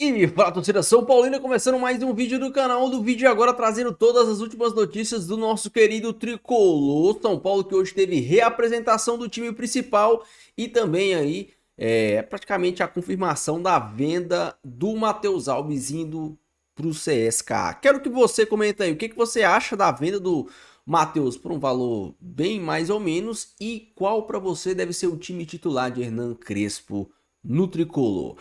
E fala, torcida São Paulina, começando mais um vídeo do canal do vídeo agora trazendo todas as últimas notícias do nosso querido tricolor São Paulo, que hoje teve reapresentação do time principal e também aí praticamente a confirmação da venda do Matheus Alves indo para o CSKA. Quero que você comente aí o que você acha da venda do Matheus por um valor bem mais ou menos e qual para você deve ser o time titular de Hernan Crespo no tricolor.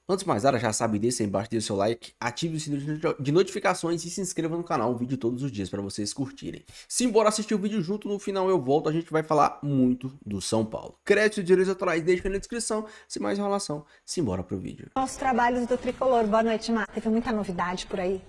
Antes de mais nada, já sabe disso, aí embaixo deixe seu like, ative o sininho de notificações e se inscreva no canal, um vídeo todos os dias para vocês curtirem. Simbora assistir o vídeo junto, no final eu volto, a gente vai falar muito do São Paulo. Créditos e direitos autorais deixa na descrição, sem mais enrolação, simbora pro vídeo. Os trabalhos do Tricolor. Boa noite, Mar. Teve muita novidade por aí.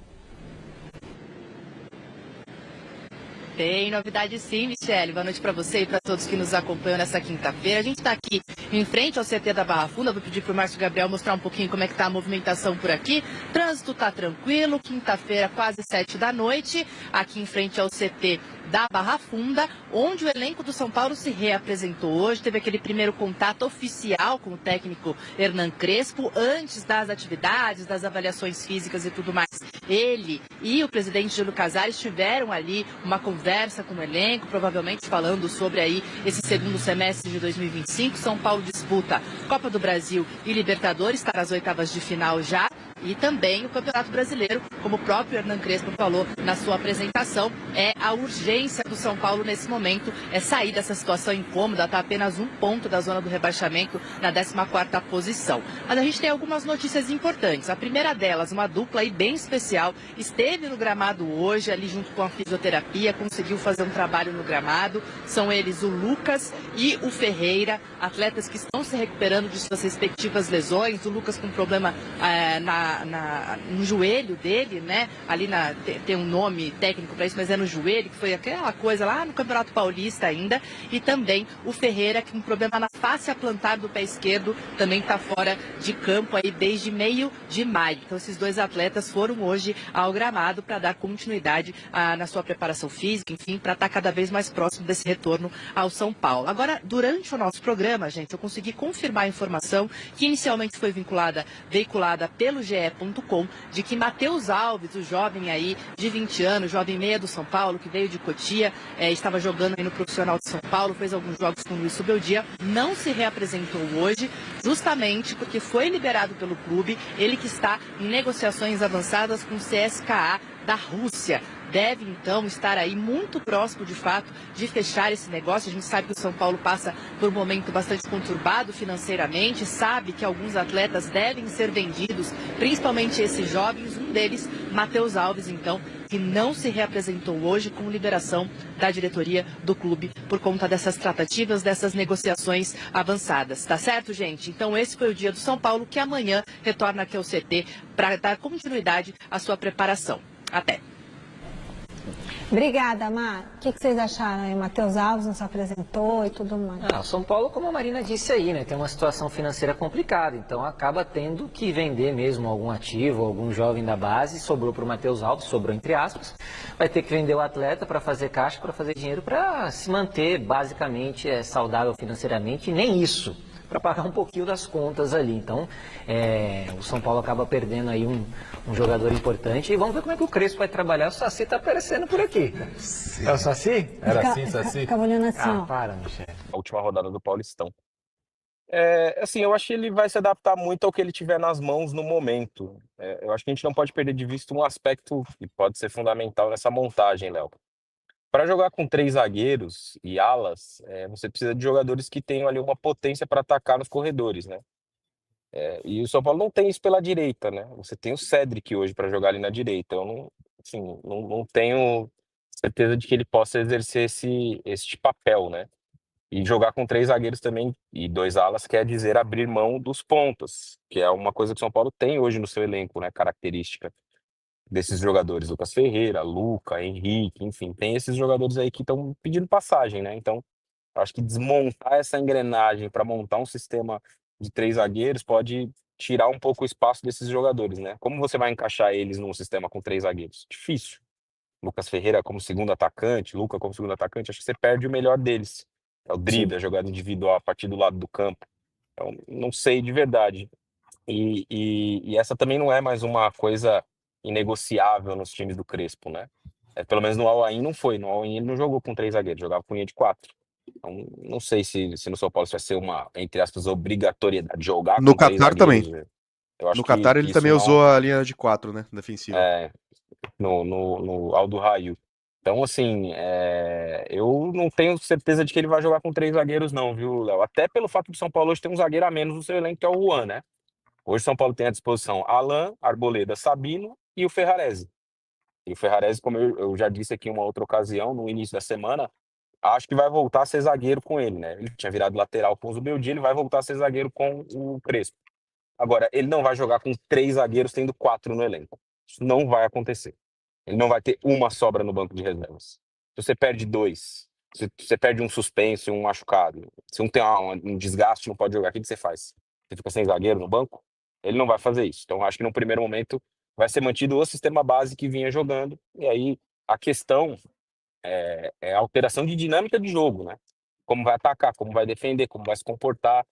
Tem novidade sim, Michele. Boa noite para você e para todos que nos acompanham nessa quinta-feira. A gente está aqui em frente ao CT da Barra Funda. Vou pedir para o Márcio Gabriel mostrar um pouquinho como é que está a movimentação por aqui. Trânsito está tranquilo, quinta-feira, quase 7 da noite, aqui em frente ao CT da Barra Funda, onde o elenco do São Paulo se reapresentou hoje. Teve aquele primeiro contato oficial com o técnico Hernan Crespo, antes das atividades, das avaliações físicas e tudo mais. Ele e o presidente Júlio Casares tiveram ali uma conversa com o elenco, provavelmente falando sobre aí esse segundo semestre de 2025. São Paulo disputa Copa do Brasil e Libertadores, está nas oitavas de final já. E também o Campeonato Brasileiro, como o próprio Hernan Crespo falou na sua apresentação, é a urgência do São Paulo nesse momento, é sair dessa situação incômoda, está apenas um ponto da zona do rebaixamento, na 14ª posição. Mas a gente tem algumas notícias importantes. A primeira delas, uma dupla aí bem especial, esteve no gramado hoje, ali junto com a fisioterapia, conseguiu fazer um trabalho no gramado. São eles o Lucas e o Ferreira, atletas que estão se recuperando de suas respectivas lesões. O Lucas com problema no joelho dele, né? Ali tem um nome técnico para isso, mas é no joelho, que foi aquela coisa lá no Campeonato Paulista ainda. E também o Ferreira, que com um problema na face plantar do pé esquerdo, também está fora de campo aí desde meio de maio. Então esses dois atletas foram hoje ao gramado para dar continuidade na sua preparação física, enfim, para estar cada vez mais próximo desse retorno ao São Paulo. Agora, durante o nosso programa, gente, eu consegui confirmar a informação que inicialmente foi veiculada pelo GE.com, de que Matheus Alves, o jovem aí de 20 anos, jovem meia do São Paulo, que veio de Cotia, estava jogando aí no profissional de São Paulo, fez alguns jogos com o Luiz Subeldia, não se reapresentou hoje, justamente porque foi liberado pelo clube, ele que está em negociações avançadas com o CSKA da Rússia. Deve, então, estar aí muito próximo, de fato, de fechar esse negócio. A gente sabe que o São Paulo passa por um momento bastante conturbado financeiramente, sabe que alguns atletas devem ser vendidos, principalmente esses jovens, um deles, Matheus Alves, então, que não se reapresentou hoje com liberação da diretoria do clube por conta dessas tratativas, dessas negociações avançadas. Tá certo, gente? Então esse foi o dia do São Paulo, que amanhã retorna aqui ao CT para dar continuidade à sua preparação. Até! Obrigada, Mar. O que vocês acharam aí? O Matheus Alves não se apresentou e tudo mais. O São Paulo, como a Marina disse aí, né, tem uma situação financeira complicada, então acaba tendo que vender mesmo algum ativo, algum jovem da base. Sobrou para o Matheus Alves, sobrou entre aspas. Vai ter que vender o atleta para fazer caixa, para fazer dinheiro, para se manter basicamente saudável financeiramente, e nem isso, para pagar um pouquinho das contas ali. Então, o São Paulo acaba perdendo aí um jogador importante. E vamos ver como é que o Crespo vai trabalhar. O Saci está aparecendo por aqui. Sim. É o Saci? Era assim, Saci? Ficava olhando assim, ó. Para, Michel. A última rodada do Paulistão. Assim, eu acho que ele vai se adaptar muito ao que ele tiver nas mãos no momento. Eu acho que a gente não pode perder de vista um aspecto que pode ser fundamental nessa montagem, Léo. Para jogar com 3 zagueiros e alas, você precisa de jogadores que tenham ali uma potência para atacar nos corredores, né? E o São Paulo não tem isso pela direita, né? Você tem o Cédric hoje para jogar ali na direita. Eu não, assim, não tenho certeza de que ele possa exercer esse papel, né? E jogar com 3 zagueiros também e 2 alas quer dizer abrir mão dos pontas, que é uma coisa que o São Paulo tem hoje no seu elenco, né? Característica desses jogadores, Lucas Ferreira, Luca, Henrique, enfim, tem esses jogadores aí que estão pedindo passagem, né? Então, acho que desmontar essa engrenagem para montar um sistema de 3 zagueiros pode tirar um pouco o espaço desses jogadores, né? Como você vai encaixar eles num sistema com 3 zagueiros? Difícil. Lucas Ferreira como segundo atacante, Luca como segundo atacante, acho que você perde o melhor deles. É o drible, a jogada individual a partir do lado do campo. Então, não sei de verdade. E essa também não é mais uma coisa inegociável nos times do Crespo, né? Pelo menos no Al Ain não foi. No Al Ain ele não jogou com 3 zagueiros, jogava com linha de 4. Então, não sei se no São Paulo isso vai ser uma, entre aspas, obrigatoriedade de jogar No com três Catar também. zagueiros. Eu acho No Catar que ele isso também não usou a linha de 4, né? Defensiva. é no Aldo Raio. Então, assim, eu não tenho certeza de que ele vai jogar com 3 zagueiros, não, viu, Léo? Até pelo fato do São Paulo hoje ter um zagueiro a menos no seu elenco, que é o Juan, né? Hoje o São Paulo tem à disposição Alan, Arboleda, Sabino e o Ferrarese. E o Ferrarese, como eu já disse aqui em uma outra ocasião, no início da semana, acho que vai voltar a ser zagueiro com ele, né? Ele tinha virado lateral com o Zubeldia, ele vai voltar a ser zagueiro com o Crespo. Agora, ele não vai jogar com 3 zagueiros, tendo 4 no elenco. Isso não vai acontecer. Ele não vai ter uma sobra no banco de reservas. Se você perde 2, se você perde um suspenso e um machucado, se um tem um desgaste, não pode jogar, o que você faz? Você fica sem zagueiro no banco? Ele não vai fazer isso. Então, acho que no primeiro momento vai ser mantido o sistema base que vinha jogando. E aí, a questão é a alteração de dinâmica de jogo, né? Como vai atacar, como vai defender, como vai se comportar.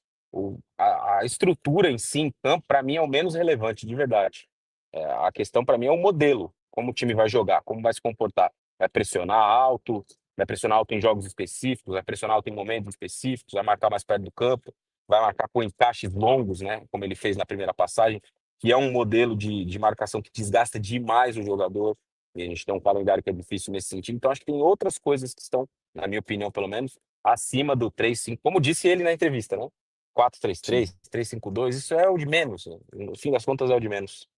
A estrutura em si, em campo, para mim, é o menos relevante, de verdade. A questão, para mim, é o modelo. Como o time vai jogar, como vai se comportar. Vai pressionar alto em jogos específicos, vai pressionar alto em momentos específicos, vai marcar mais perto do campo, vai marcar com encaixes longos, né? Como ele fez na primeira passagem, que é um modelo de marcação que desgasta demais o jogador. E a gente tem um calendário que é difícil nesse sentido. Então, acho que tem outras coisas que estão, na minha opinião, pelo menos, acima do 3-5, como disse ele na entrevista, né? Sim. 4-3-3, 3-5-2, isso é o de menos. No fim das contas, é o de menos.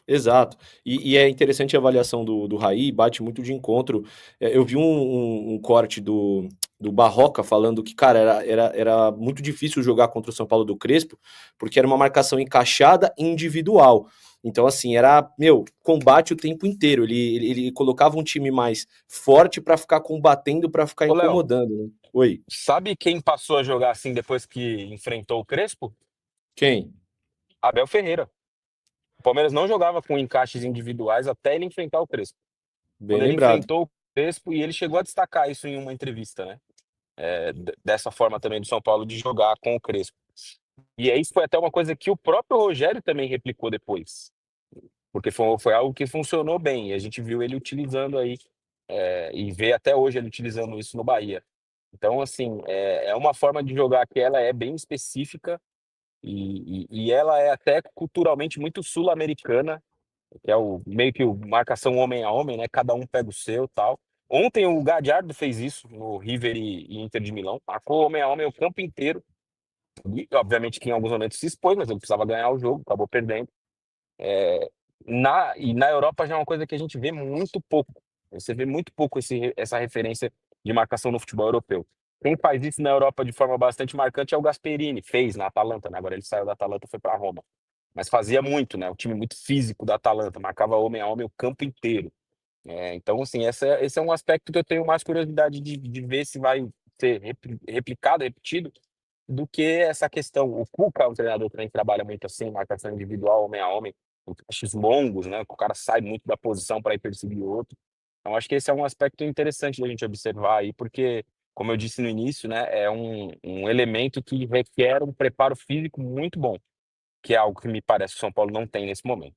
Exato. E é interessante a avaliação do Raí, bate muito de encontro. Eu vi um corte do Barroca falando que, cara, era muito difícil jogar contra o São Paulo do Crespo, porque era uma marcação encaixada e individual. Então, assim, era, combate o tempo inteiro. Ele colocava um time mais forte pra ficar combatendo, pra ficar Ô, Léo, incomodando, né? Oi, sabe quem passou a jogar assim depois que enfrentou o Crespo? quem? Abel Ferreira. O Palmeiras não jogava com encaixes individuais até ele enfrentar o Crespo. Bem Quando ele lembrado. enfrentou o Crespo, e ele chegou a destacar isso em uma entrevista, né? Dessa forma também do São Paulo de jogar com o Crespo. E aí isso foi até uma coisa que o próprio Rogério também replicou depois. Porque foi algo que funcionou bem. E a gente viu ele utilizando aí, e vê até hoje ele utilizando isso no Bahia. Então, assim, é uma forma de jogar que ela é bem específica e ela é até culturalmente muito sul-americana, que é meio que o marcação homem a homem, né? Cada um pega o seu, tal. Ontem o Gadiardo fez isso no River e Inter de Milão, marcou homem a homem o campo inteiro. E, obviamente que em alguns momentos se expôs, mas ele precisava ganhar o jogo, acabou perdendo. Na Europa já é uma coisa que a gente vê muito pouco. Você vê muito pouco essa referência de marcação no futebol europeu. Quem faz isso na Europa de forma bastante marcante é o Gasperini, fez na Atalanta, né? Agora ele saiu da Atalanta e foi para Roma. Mas fazia muito, né? O time muito físico da Atalanta, marcava homem a homem o campo inteiro. Então, assim, esse é um aspecto que eu tenho mais curiosidade de ver se vai ser replicado, repetido, do que essa questão. O Cuca é um treinador que também trabalha muito assim, marcação individual, homem a homem, encaixes longos, né? Que o cara sai muito da posição para ir perseguir o outro. Então, acho que esse é um aspecto interessante da gente observar aí, porque, como eu disse no início, né, é um elemento que requer um preparo físico muito bom, que é algo que me parece que o São Paulo não tem nesse momento.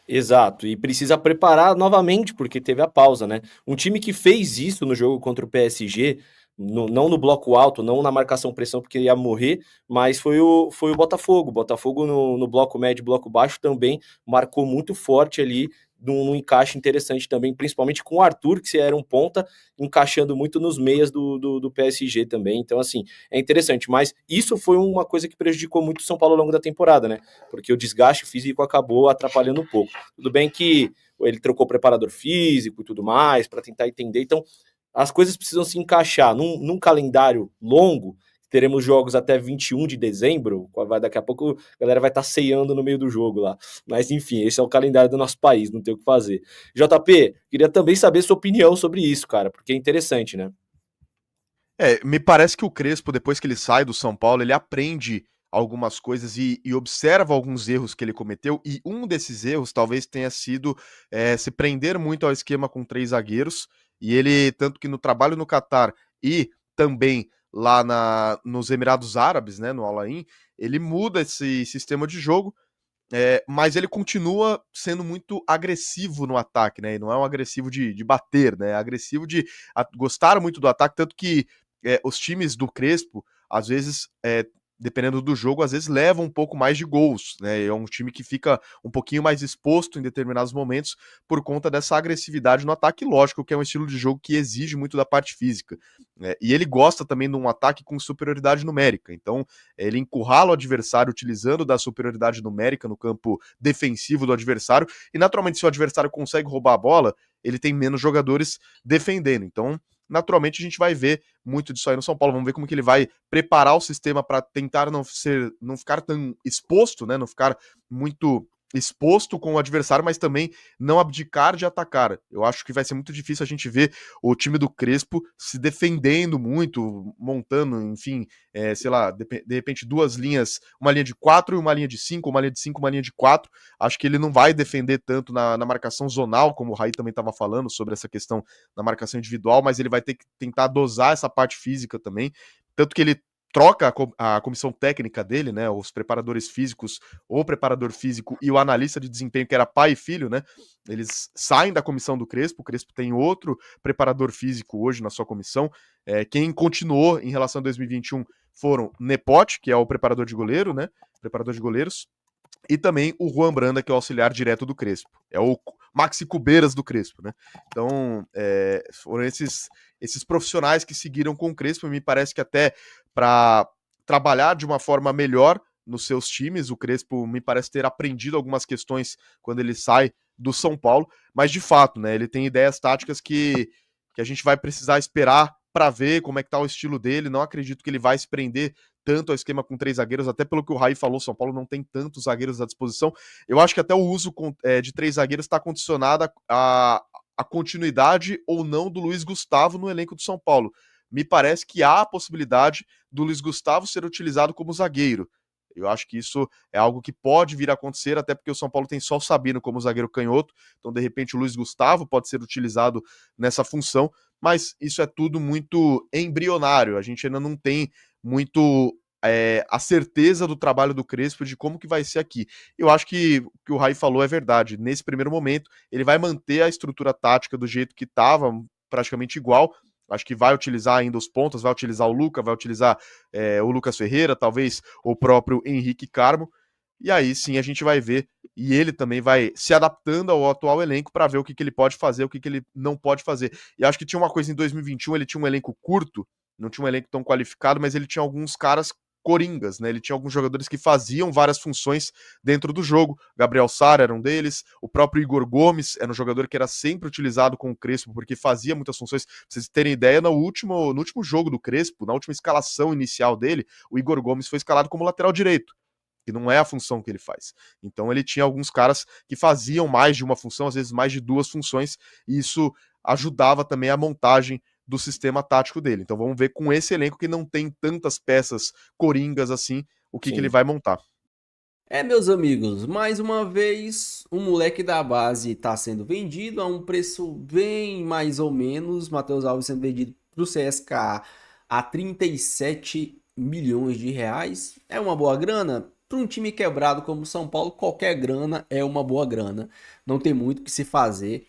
Exato, e precisa preparar novamente, porque teve a pausa, né? Um time que fez isso no jogo contra o PSG, não no bloco alto, não na marcação pressão, porque ia morrer, mas foi o Botafogo. O Botafogo no bloco médio, bloco baixo também marcou muito forte ali, num encaixe interessante também, principalmente com o Arthur, que era um ponta, encaixando muito nos meias do PSG também. Então, assim, é interessante, mas isso foi uma coisa que prejudicou muito o São Paulo ao longo da temporada, né? Porque o desgaste físico acabou atrapalhando um pouco. Tudo bem que ele trocou preparador físico e tudo mais para tentar entender. Então, as coisas precisam se encaixar num calendário longo. Teremos jogos até 21 de dezembro. Daqui a pouco a galera vai estar ceando no meio do jogo lá. Mas enfim, esse é o calendário do nosso país, não tem o que fazer. JP, queria também saber sua opinião sobre isso, cara, porque é interessante, né? Me parece que o Crespo, depois que ele sai do São Paulo, ele aprende algumas coisas e observa alguns erros que ele cometeu, e um desses erros talvez tenha sido se prender muito ao esquema com 3 zagueiros, e ele, tanto que no trabalho no Catar e também lá nos Emirados Árabes, né, no Al Ain, ele muda esse sistema de jogo, mas ele continua sendo muito agressivo no ataque, né? E não é um agressivo de bater, né? É agressivo de gostar muito do ataque, tanto que os times do Crespo, às vezes, dependendo do jogo, às vezes levam um pouco mais de gols, né? É um time que fica um pouquinho mais exposto em determinados momentos por conta dessa agressividade no ataque, lógico que é um estilo de jogo que exige muito da parte física, né? E ele gosta também de um ataque com superioridade numérica, então ele encurrala o adversário utilizando da superioridade numérica no campo defensivo do adversário, e naturalmente se o adversário consegue roubar a bola, ele tem menos jogadores defendendo, então naturalmente a gente vai ver muito disso aí no São Paulo. Vamos ver como que ele vai preparar o sistema para tentar não ficar tão exposto, né? Não ficar muito exposto com o adversário, mas também não abdicar de atacar. Eu acho que vai ser muito difícil a gente ver o time do Crespo se defendendo muito, montando, enfim, sei lá, de repente duas linhas, uma linha de 4 e uma linha de 5, uma linha de 5, uma linha de 4. Acho que ele não vai defender tanto na marcação zonal, como o Raí também estava falando sobre essa questão da marcação individual, mas ele vai ter que tentar dosar essa parte física também, tanto que ele troca a comissão técnica dele, né, os preparadores físicos, o preparador físico e o analista de desempenho, que era pai e filho, né, eles saem da comissão do Crespo, o Crespo tem outro preparador físico hoje na sua comissão, quem continuou em relação a 2021 foram Nepote, que é o preparador de goleiro, né, preparador de goleiros, e também o Juan Branda, que é o auxiliar direto do Crespo. É o Maxi Cubeiras do Crespo, né? Então, foram esses profissionais que seguiram com o Crespo, e me parece que até para trabalhar de uma forma melhor nos seus times, o Crespo me parece ter aprendido algumas questões quando ele sai do São Paulo, mas de fato, né, ele tem ideias táticas que a gente vai precisar esperar para ver como é que tá o estilo dele. Não acredito que ele vai se prender tanto ao esquema com 3 zagueiros, até pelo que o Raí falou, São Paulo não tem tantos zagueiros à disposição. Eu acho que até o uso de 3 zagueiros está condicionado à continuidade ou não do Luiz Gustavo no elenco do São Paulo. Me parece que há a possibilidade do Luiz Gustavo ser utilizado como zagueiro. Eu acho que isso é algo que pode vir a acontecer, até porque o São Paulo tem só o Sabino como zagueiro canhoto, então de repente o Luiz Gustavo pode ser utilizado nessa função, mas isso é tudo muito embrionário, a gente ainda não tem muito a certeza do trabalho do Crespo, de como que vai ser aqui. Eu acho que o que o Raí falou é verdade, nesse primeiro momento ele vai manter a estrutura tática do jeito que estava, praticamente igual. Acho que vai utilizar ainda os pontas, vai utilizar o Luca, vai utilizar o Lucas Ferreira, talvez o próprio Henrique Carmo, e aí sim a gente vai ver, e ele também vai se adaptando ao atual elenco para ver o que ele pode fazer, o que ele não pode fazer. E acho que tinha uma coisa em 2021, ele tinha um elenco curto, não tinha um elenco tão qualificado, mas ele tinha alguns caras coringas, né? Ele tinha alguns jogadores que faziam várias funções dentro do jogo. Gabriel Sara era um deles, o próprio Igor Gomes era um jogador que era sempre utilizado com o Crespo porque fazia muitas funções. Pra vocês terem ideia, no último jogo do Crespo, na última escalação inicial dele, o Igor Gomes foi escalado como lateral direito, que não é a função que ele faz. Então ele tinha alguns caras que faziam mais de uma função, às vezes mais de 2 funções, e isso ajudava também a montagem do sistema tático dele. Então vamos ver com esse elenco que não tem tantas peças coringas assim, o que ele vai montar. Meus amigos, mais uma vez, um moleque da base está sendo vendido a um preço bem mais ou menos. Matheus Alves sendo vendido para o CSKA a 37 milhões de reais. É uma boa grana? Para um time quebrado como o São Paulo, qualquer grana é uma boa grana. Não tem muito o que se fazer.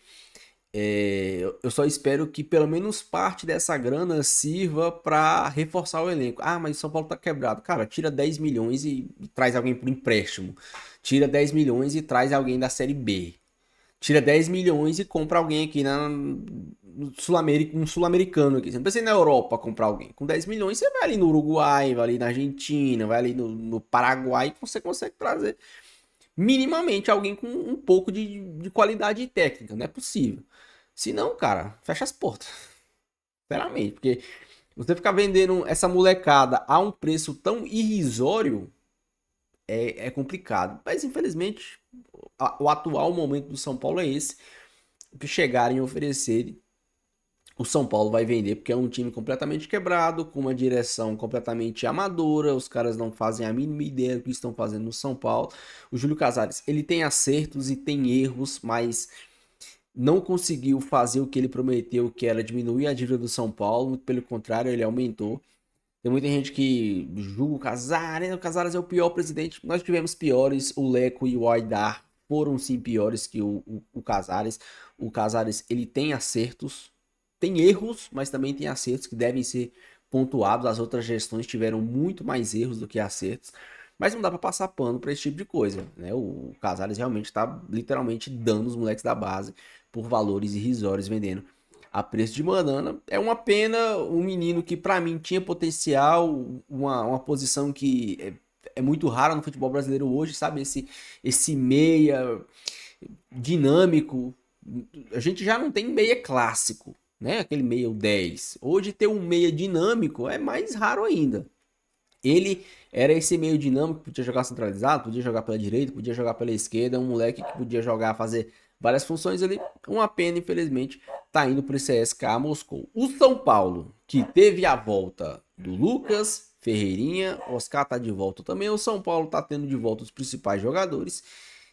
Eu só espero que pelo menos parte dessa grana sirva para reforçar o elenco. Ah, mas o São Paulo tá quebrado. Cara, tira 10 milhões e traz alguém por empréstimo. Tira 10 milhões e traz alguém da Série B. Tira 10 milhões e compra alguém aqui no um sul-americano aqui. Você não precisa ir na Europa comprar alguém. Com 10 milhões você vai ali no Uruguai, vai ali na Argentina, vai ali no Paraguai e você consegue trazer minimamente alguém com um pouco de qualidade técnica. Não é possível. Se não, cara, fecha as portas. Sinceramente, porque você ficar vendendo essa molecada a um preço tão irrisório é complicado. Mas infelizmente o atual momento do São Paulo é esse. O que chegarem a oferecer, o São Paulo vai vender, porque é um time completamente quebrado, com uma direção completamente amadora. Os caras não fazem a mínima ideia do que estão fazendo no São Paulo. O Júlio Casares, ele tem acertos e tem erros, mas não conseguiu fazer o que ele prometeu, que era diminuir a dívida do São Paulo. Muito pelo contrário, ele aumentou. Tem muita gente que julga o Casares é o pior presidente. Nós tivemos piores, o Leco e o Aidar foram sim piores que o Casares. O Casares, ele tem acertos, tem erros, mas também tem acertos que devem ser pontuados. As outras gestões tiveram muito mais erros do que acertos. Mas não dá pra passar pano pra esse tipo de coisa, né? O Casares realmente tá literalmente dando os moleques da base por valores irrisórios vendendo a preço de banana. É uma pena, um menino que pra mim tinha potencial, uma posição que é muito rara no futebol brasileiro hoje, sabe? Esse meia dinâmico. A gente já não tem meia clássico, né? Aquele meia o 10. Hoje ter um meia dinâmico é mais raro ainda. Ele era esse meio dinâmico, podia jogar centralizado, podia jogar pela direita, podia jogar pela esquerda, um moleque que podia jogar, fazer várias funções ali. Uma pena, infelizmente, tá indo pro CSKA Moscou. O São Paulo, que teve a volta do Lucas, Ferreirinha, Oscar tá de volta também. O São Paulo tá tendo de volta os principais jogadores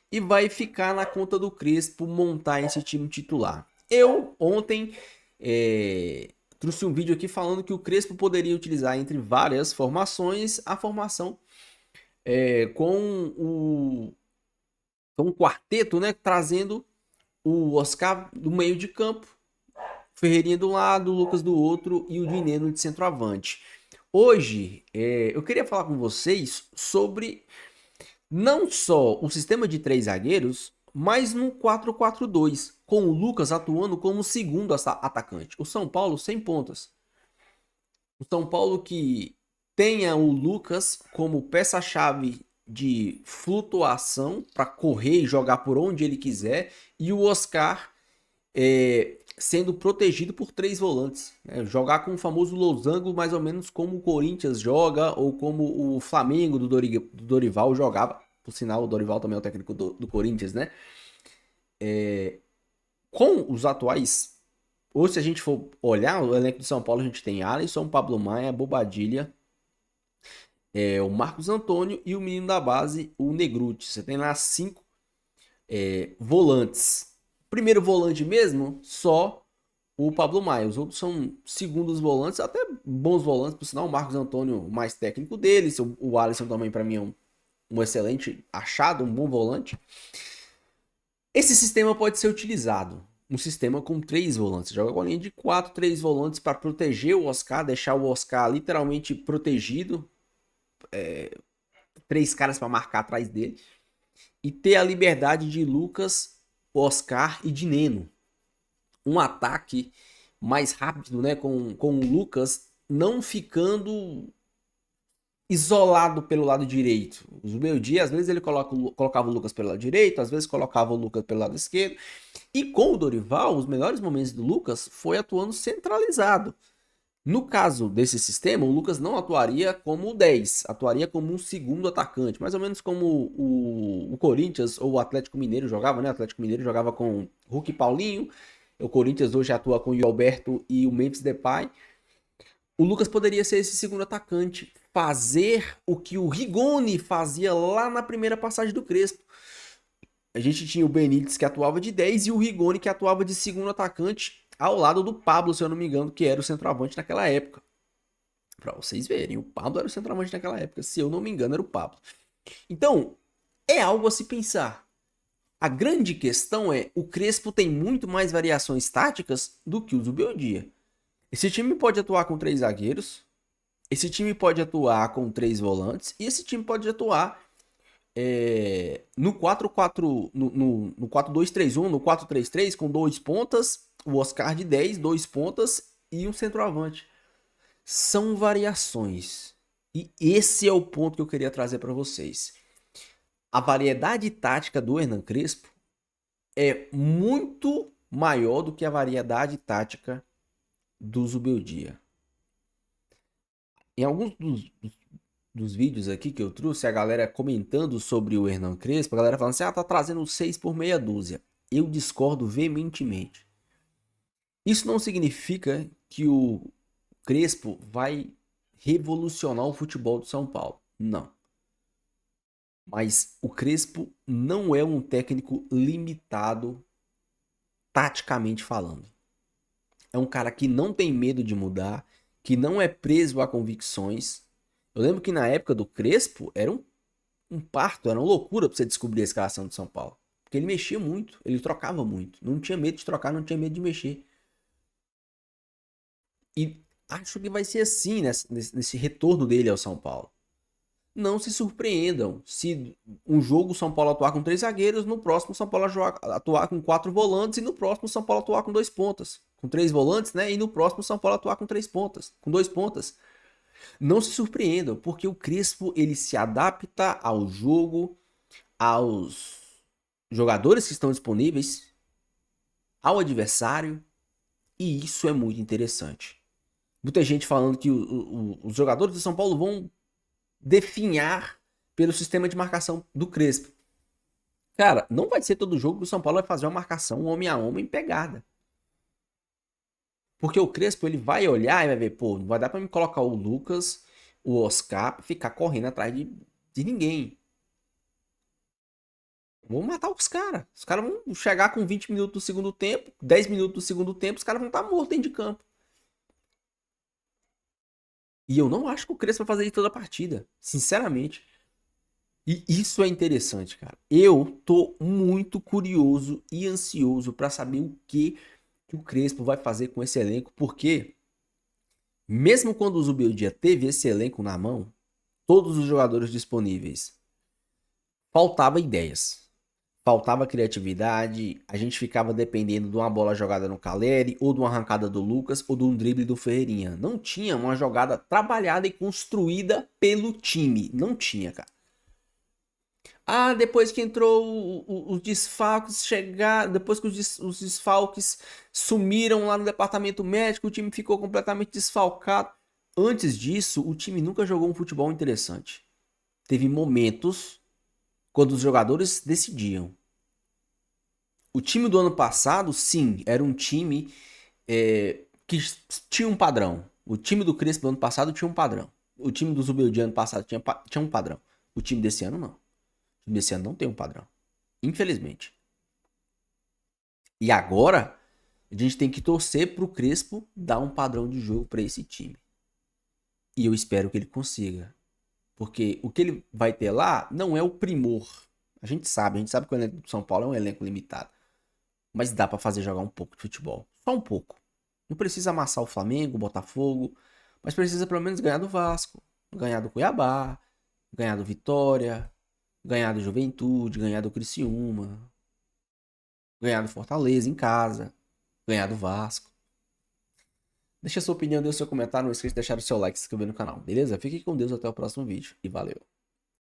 e vai ficar na conta do Crespo montar esse time titular. Eu, ontem, trouxe um vídeo aqui falando que o Crespo poderia utilizar entre várias formações a formação com um quarteto, né, trazendo o Oscar do meio de campo, Ferreirinha do lado, o Lucas do outro e o Dineno de centroavante. Hoje, eu queria falar com vocês sobre não só o sistema de 3 zagueiros, mas no 4-4-2, com o Lucas atuando como segundo atacante. O São Paulo sem pontas. O São Paulo que tenha o Lucas como peça-chave de flutuação para correr e jogar por onde ele quiser, e o Oscar sendo protegido por 3 volantes. Né? Jogar com o famoso losango, mais ou menos como o Corinthians joga, ou como o Flamengo do Dorival jogava. Por sinal, o Dorival também é o técnico do Corinthians, né? Com os atuais, ou se a gente for olhar o elenco do São Paulo, a gente tem Alisson, Pablo Maia, Bobadilha, o Marcos Antônio e o menino da base, o Negruti. Você tem lá 5 volantes. Primeiro volante mesmo, só o Pablo Maia. Os outros são segundos volantes, até bons volantes, por sinal, o Marcos Antônio mais técnico deles, o Alisson também para mim é um excelente achado, um bom volante. Esse sistema pode ser utilizado. Um sistema com 3 volantes. Joga com a linha de 4, 3 volantes para proteger o Oscar, deixar o Oscar literalmente protegido. 3 caras para marcar atrás dele. E ter a liberdade de Lucas, Oscar e Dineno. Um ataque mais rápido, né? Com o Lucas não ficando isolado pelo lado direito. O Zubeldia, às vezes ele colocava o Lucas pelo lado direito, às vezes colocava o Lucas pelo lado esquerdo. E com o Dorival, os melhores momentos do Lucas foi atuando centralizado. No caso desse sistema, o Lucas não atuaria como o 10, atuaria como um segundo atacante, mais ou menos como o Corinthians ou o Atlético Mineiro jogava, né? O Atlético Mineiro jogava com Hulk e Paulinho, o Corinthians hoje atua com o Alberto e o Memphis Depay. O Lucas poderia ser esse segundo atacante, fazer o que o Rigoni fazia lá na primeira passagem do Crespo. A gente tinha o Benítez que atuava de 10 e o Rigoni que atuava de segundo atacante ao lado do Pablo, se eu não me engano, que era o centroavante naquela época. Pra vocês verem, o Pablo era o centroavante naquela época, se eu não me engano era o Pablo. Então, é algo a se pensar. A grande questão é, o Crespo tem muito mais variações táticas do que o Zubeldia. Esse time pode atuar com 3 zagueiros, esse time pode atuar com 3 volantes, e esse time pode atuar no 4-4, no 4-2-3-1, no 4-3-3, com 2 pontas, o Oscar de 10, 2 pontas e um centroavante. São variações. E esse é o ponto que eu queria trazer para vocês. A variedade tática do Hernan Crespo é muito maior do que a variedade tática do Zubeldia. Em alguns dos vídeos aqui que eu trouxe, a galera comentando sobre o Hernan Crespo, a galera falando assim, tá trazendo 6 por meia dúzia. Eu discordo veementemente. Isso não significa que o Crespo vai revolucionar o futebol do São Paulo. Não. Mas o Crespo não é um técnico limitado taticamente falando. É um cara que não tem medo de mudar, que não é preso a convicções. Eu lembro que na época do Crespo era um parto, era uma loucura pra você descobrir a escalação do São Paulo. Porque ele mexia muito, ele trocava muito. Não tinha medo de trocar, não tinha medo de mexer. E acho que vai ser assim nesse retorno dele ao São Paulo. Não se surpreendam se um jogo o São Paulo atuar com 3 zagueiros, no próximo o São Paulo atuar com 4 volantes e no próximo o São Paulo atuar com 2 pontas. Com 3 volantes, né? E no próximo o São Paulo atuar com 3 pontas, com 2 pontas. Não se surpreendam, porque o Crespo ele se adapta ao jogo, aos jogadores que estão disponíveis, ao adversário, e isso é muito interessante. Muita gente falando que os jogadores do São Paulo vão definhar pelo sistema de marcação do Crespo. Cara, não vai ser todo jogo que o São Paulo vai fazer uma marcação homem a homem pegada. Porque o Crespo ele vai olhar e vai ver, pô, não vai dar pra me colocar o Lucas, o Oscar, ficar correndo atrás de ninguém. Vou matar os caras. Os caras vão chegar com 20 minutos do segundo tempo, 10 minutos do segundo tempo, os caras vão estar mortos dentro de campo. E eu não acho que o Crespo vai fazer isso toda a partida, sinceramente. E isso é interessante, cara. Eu tô muito curioso e ansioso pra saber o que o Crespo vai fazer com esse elenco, porque mesmo quando o Zubeldia teve esse elenco na mão, todos os jogadores disponíveis, faltava ideias. Faltava criatividade, a gente ficava dependendo de uma bola jogada no Caleri, ou de uma arrancada do Lucas, ou de um drible do Ferreirinha. Não tinha uma jogada trabalhada e construída pelo time. Não tinha, cara. Ah, depois que entrou os desfalques, depois que os desfalques sumiram lá no departamento médico, o time ficou completamente desfalcado. Antes disso, o time nunca jogou um futebol interessante. Teve momentos quando os jogadores decidiam. O time do ano passado, sim, era um time que tinha um padrão. O time do Crespo do ano passado tinha um padrão. O time do Zubeldia ano passado tinha um padrão. O time desse ano não. O time desse ano não tem um padrão. Infelizmente. E agora, a gente tem que torcer pro Crespo dar um padrão de jogo para esse time. E eu espero que ele consiga. Porque o que ele vai ter lá não é o primor. A gente sabe que o elenco do São Paulo é um elenco limitado. Mas dá pra fazer jogar um pouco de futebol. Só um pouco. Não precisa amassar o Flamengo, o Botafogo. Mas precisa pelo menos ganhar do Vasco. Ganhar do Cuiabá. Ganhar do Vitória. Ganhar do Juventude. Ganhar do Criciúma. Ganhar do Fortaleza em casa. Ganhar do Vasco. Deixa a sua opinião, deixa o seu comentário. Não esqueça de deixar o seu like e se inscrever no canal. Beleza? Fique com Deus até o próximo vídeo. E valeu.